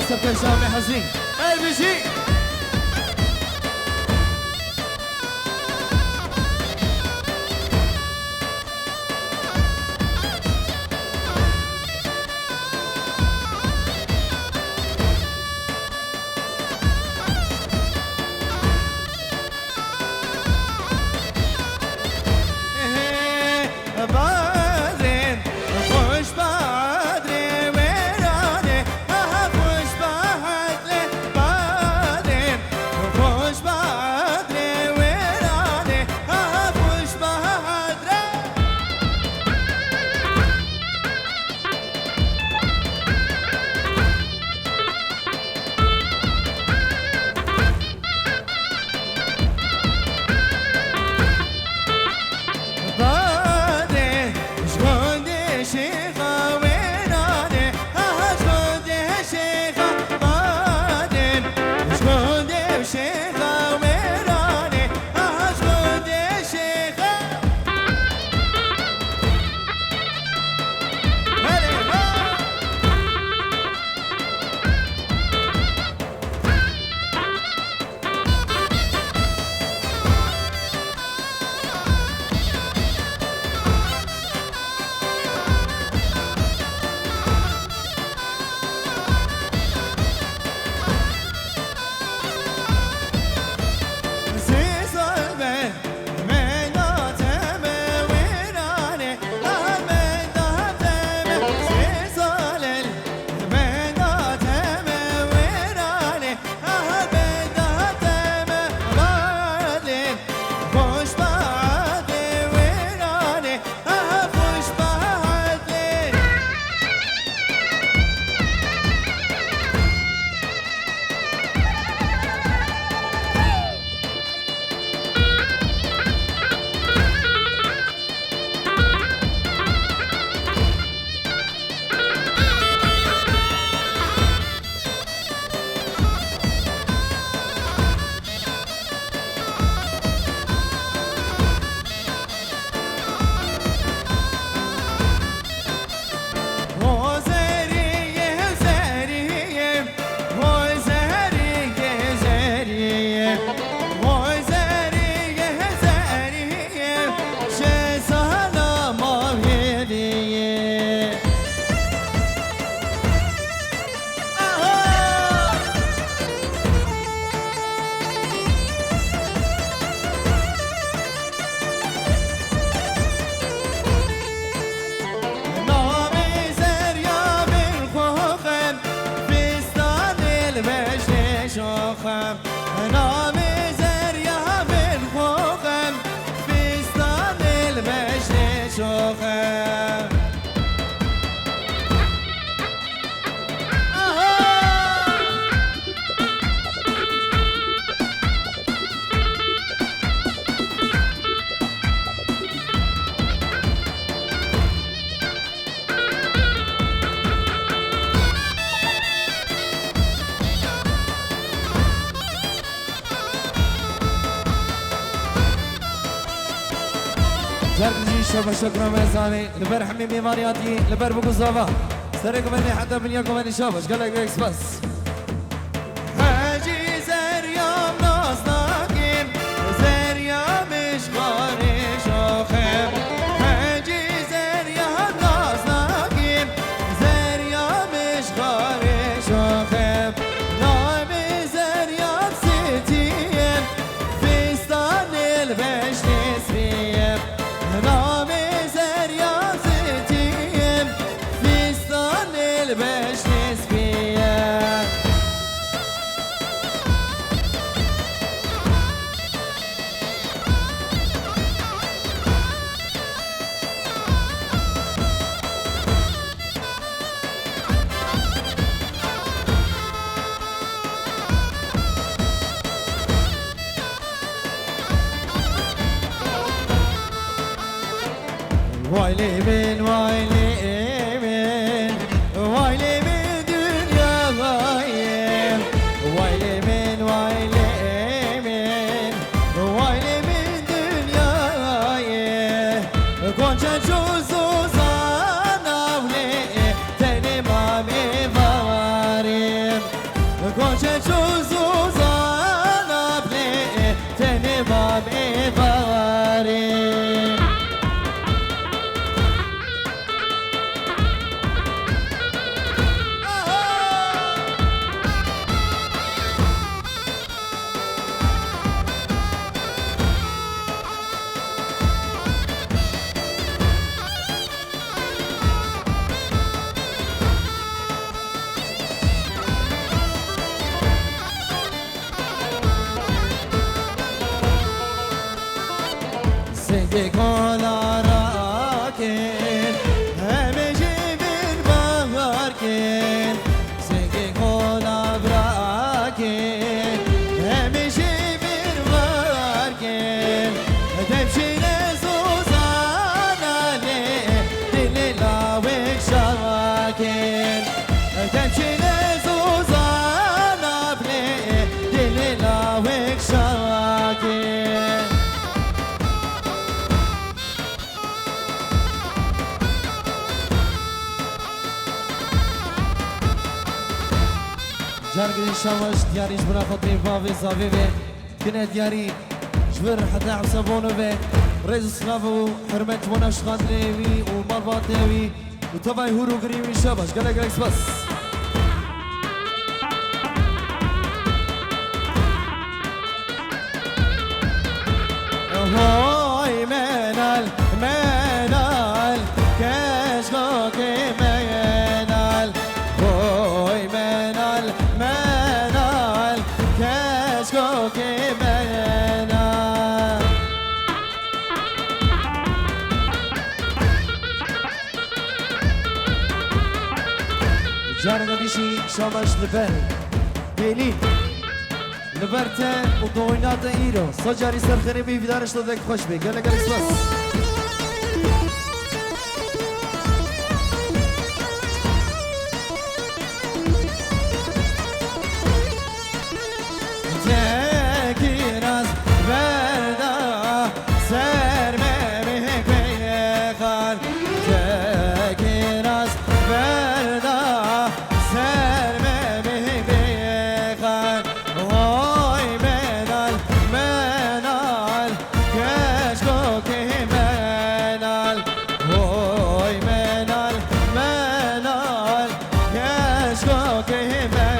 سبت شامي حزين البشي شكرا ميزاني لبر حمي بيمارياتي لبر بوكو صافا سرقوا مني حتى من ياكم مني شابش قال لك اكس بس هاجي زريام ناس ناقيم زريام مش غاري شوخم هاجي زريام ناس ناقيم زريام مش غاري شوخم نامي زريام ستيم فستان البش نسبيم نامي زريام ستيم فستان البش نسبيم ويلي من ويلي من ويلي من دنيا غايب ويلي من ويلي من ويلي من دنيا غايب كنت جوزو زانا ولي تاني مامي فواريم سنگی کلا را کن همه جیبین بغار کن سنگی کلا برا کن همه جیبین بغار کن دمچین سوزان آلی دل لاوک شاکن دمچین سوزان آلی دل لاوک شاکن جارگی شامش دیاریش برا خطی باوی زاوی به کنه دیاری جبر حتی حسابونه به رئیس سلاف و حرمت و نشخان لیوی و مرباط لیوی و طبعی هورو گریوی شابش گله گلکس بس هوی منال منال کشکو که منال هوی منال منال کشکو که منال جارنا دیشی شامش لبر بیلی لبرته و دوینات ایرو سجاری سرخنی بی فیدارش تو دک خوش بی گله گله سپاس تکیراز بردا سرمه بخان تکیراز بردا سرمه بخان وای منال منال کشکو که منال وای منال منال کشکو که منال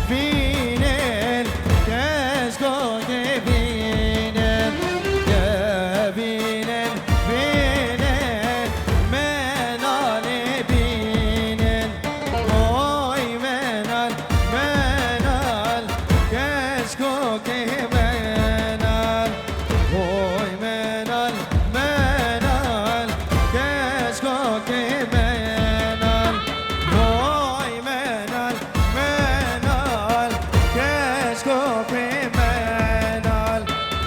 بینن کشکو که بینن بینن بینن منال بینن وای منال منال کشکو که منال وای منال منال کشکو که منال وای منال منال کشکو که منال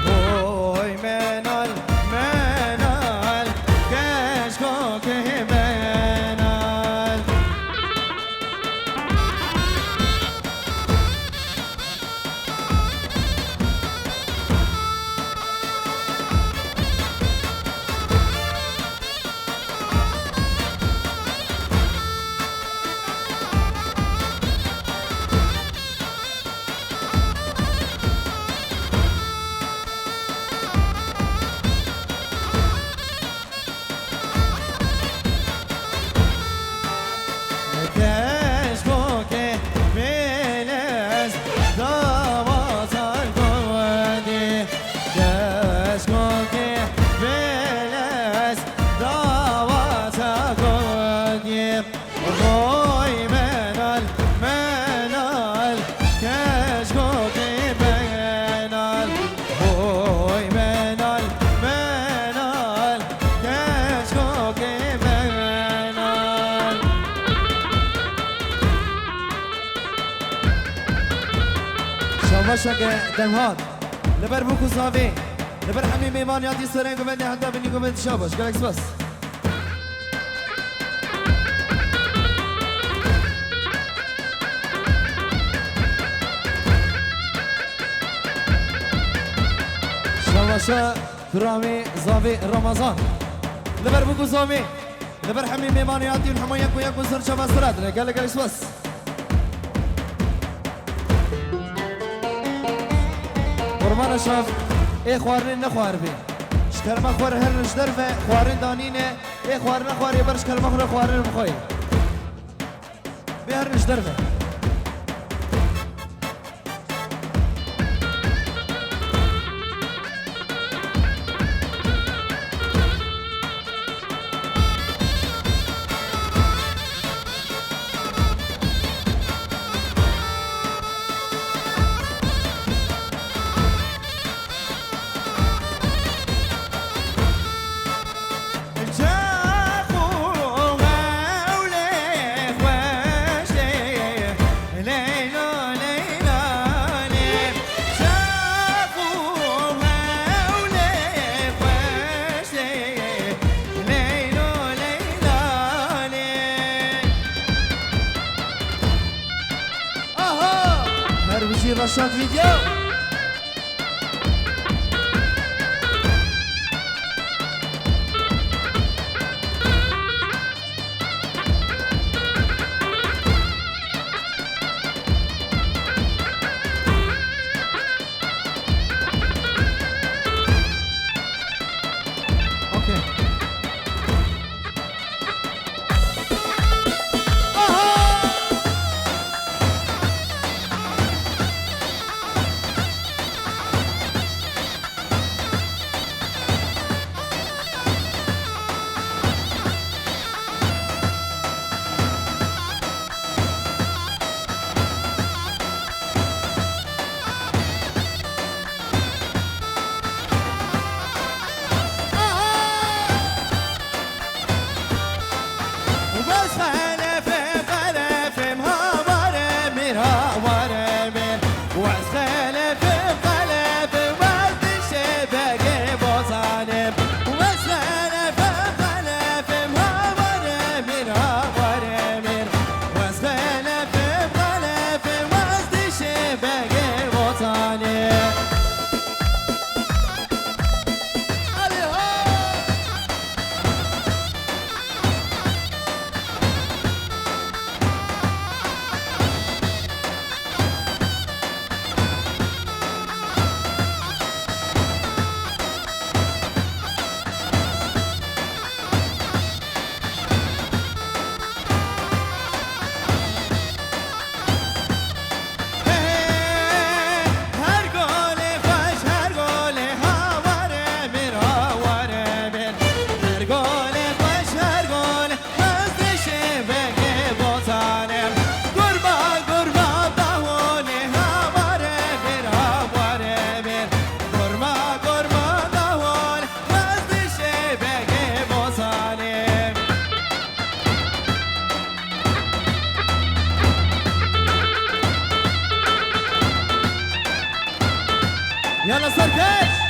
وای منال منال کشکو که منال کشکو که منز دعوات القوادی کشکو که منز دعوات القوادی وای منال منال کشکو که منال وای منال منال کشکو که منال شامشك دمهات لبر بوكو صافي لبر حميم ايمان يعطي سرين قبل حتى بني قبل شابش قالك بس شامشا برامي زافي رمضان لبر بوكو صافي لبر حميم ايمان يعطي الحمو يكو يكو سر شابش سرات قالك بس قربان شاف ای خوارن نخوار بی شکرما خوار هر نشدر و خوارن دانینه ای خوار نخواری برش کلمه خور خوارن بخوی به هر نشدر و شاد ویدیو يلا سركش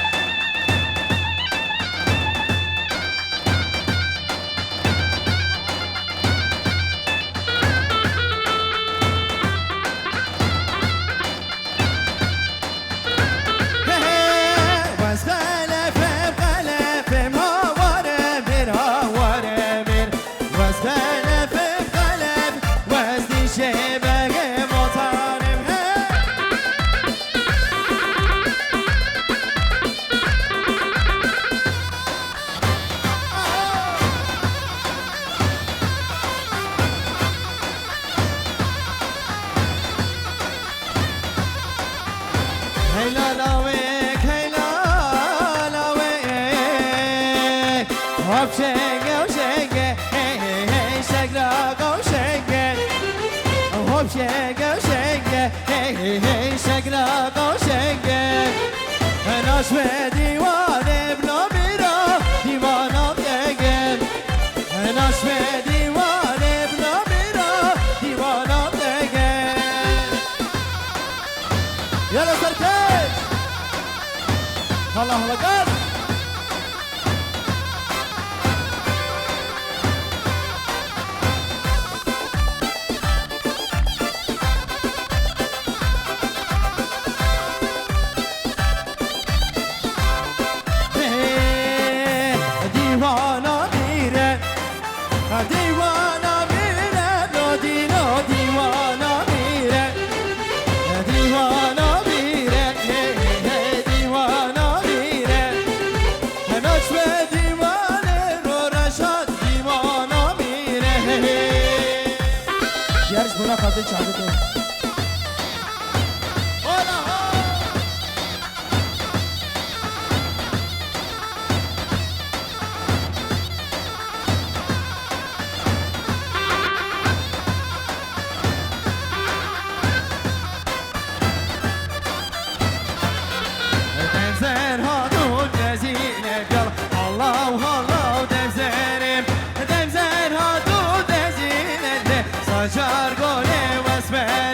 نشوه دیوانه بنا میرا دیوانم دگل نشوه دیوانه بنا میرا دیوانم دگل یالا سرکش الله اکبر خاطر چنده تو Sacar gole ve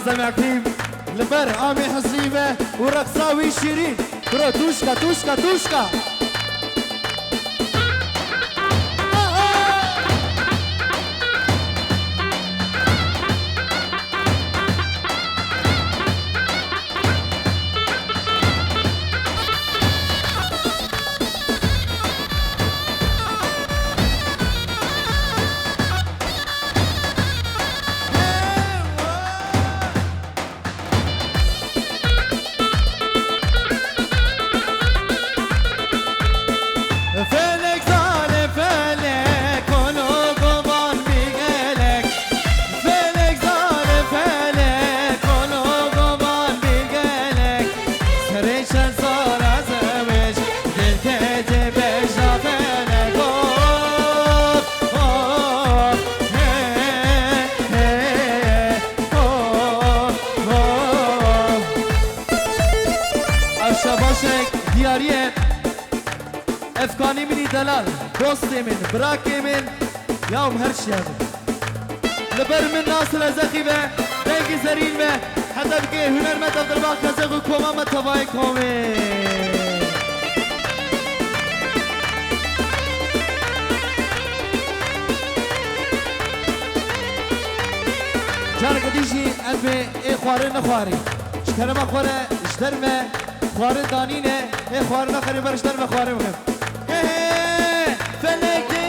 زمعكيم لبر عامي حسيبة ورقصاوي شيرين برو توشكا توشكا توشكا دياريه افكاني مني دلال دوستي من براكي من يوم هرشي هذا لبر من ناس لزخيبه رنگي زرين به حتى بقي هنر مدى درباك نزغو كوما متواي كومي جانك ديجي ألفي اي خواري نخواري اشترما خواري اشترما خواري دانينه اي خواري نخري برشترما خواري مهم فلك